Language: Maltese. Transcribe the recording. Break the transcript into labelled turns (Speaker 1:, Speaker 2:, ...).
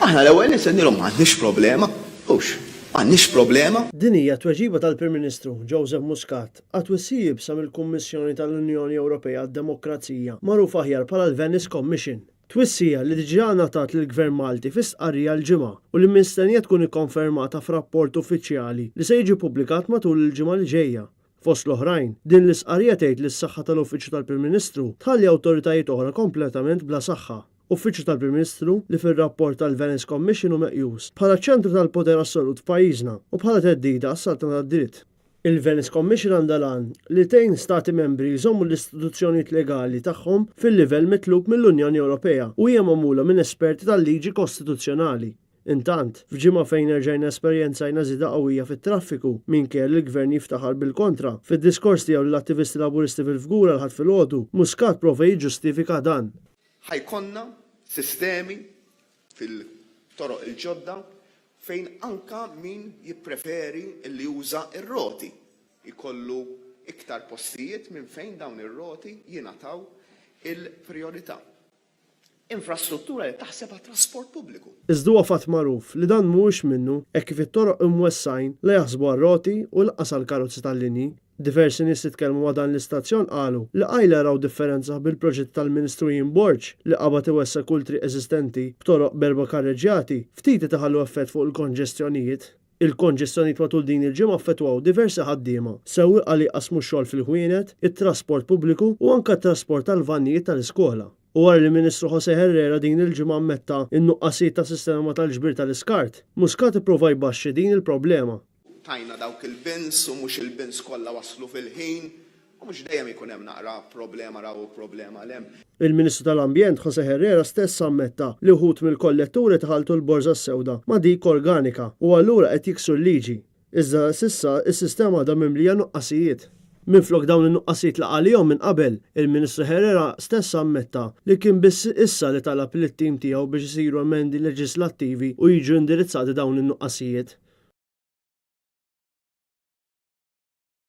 Speaker 1: Aħna l-ewwel nisennilhom m'għandniex problema, m'għandniex problema.
Speaker 2: Din hija tweġiba tal-Prim Ministru Joseph Muscat għat-twissija jibsam il-Kummissjoni tal-Unjoni Ewropea għad-Demokrazija magħruf aħjar bħala l-Venice Commission. Twissija li diġà ngħatat lill-Gvern Malti fi stqarrija l-ġimgħa u li mistennija tkun ikkonfermata f'rapport uffiċjali li se jiġi ppubblikat matul il-ġimgħa li ġejja. Fost l-oħrajn, din l-isqarrija tgħid li s-saħħa tal-Uffiċċju tal-Prim Ministru tħalli awtoritajiet oħra kompletament bla saħħa. Uffiċċju tal-Prim Ministru li fir-rapport tal-Venice Commission hu meqjus bħala ċentru tal-poter assolut f'pajjiżna u bħala theddida għas-salta tad-dritt. Il-Venice Commission għandha lan li tgħin stati membri jżommu l-istituzzjonijiet legali tagħhom fil-livell mitlub mill-Unjoni Ewropea u hija magħmula minn esperti tal-liġi kostituzzjonali. Intant, f'ġimgħa fejn erġajna esperjenzajna żieda qawwija fit-traffiku minkejja li l-Gvern jiftaħar bil-kontra, fid-diskors tiegħu l-attivisti laburisti fil-Fgura l-ħadd filgħodu, Muscat prova jiġġustifika dan.
Speaker 1: Ħajkonna sistemi fil-toroq il-ġodda fejn anka min jippreferi li juża ir-roti ikollu iktar postijiet minn fejn dawn ir-roti jingħataw il-priorità. Infrastruttura li taħseb għat trasport pubbliku.
Speaker 2: Iżda huwa fatt magħruf li dan mhuwiex minnu hekk kif it-toroq imwessajn la jaħsbu għar-roti u l-qas għall-karozzi tal-linji. Diversi nies tkellmu ma' dan l-istazzjon qalu li qajla raw differenza bil-proġett tal-Ministru jinborġ li qabad iwessa kull triq eżistenti b'toroq berba karreġġjati ftit taħallu effett fuq il-konġestjonijiet. Il-konġestjonijiet matul din il-ġimgħa affettwaw diversi ħaddiema sewwieqa li qasmu x-xogħol fil-ħwienet, it-trasport pubbliku u anke t-trasport tal-vannijiet tal-iskola. U wara li Ministru José Herrera din il-ġimgħa ammetta in-nuqqasijiet ta' sistema tal-ġbir tal-iskart, Muscat ipprova jbaxxi din il-problema.
Speaker 1: Tajna dawk il-bins u mhux il-bins kollha waslu fil-ħin u mhux dejjem ikun hemm naqra problema raw problema hemm.
Speaker 2: Il-Ministru tal-Ambjent José Herrera stess ammetta li wħud mill-kolletturi taħaltu l-borża s-sewda ma' dik organika u allura qed jiksu l-liġi. Iżda s'issa is-sistema da mimlija nuqqasijiet. Minflok dawn in-nuqqasijiet li għalihom minn qabel, il-Ministru Herrera stess ammetta li kien biss issa li talab lit-tim tiegħu biex isiru emendi leġislattivi u jiġu indirizzati dawn in-nuqqasijiet.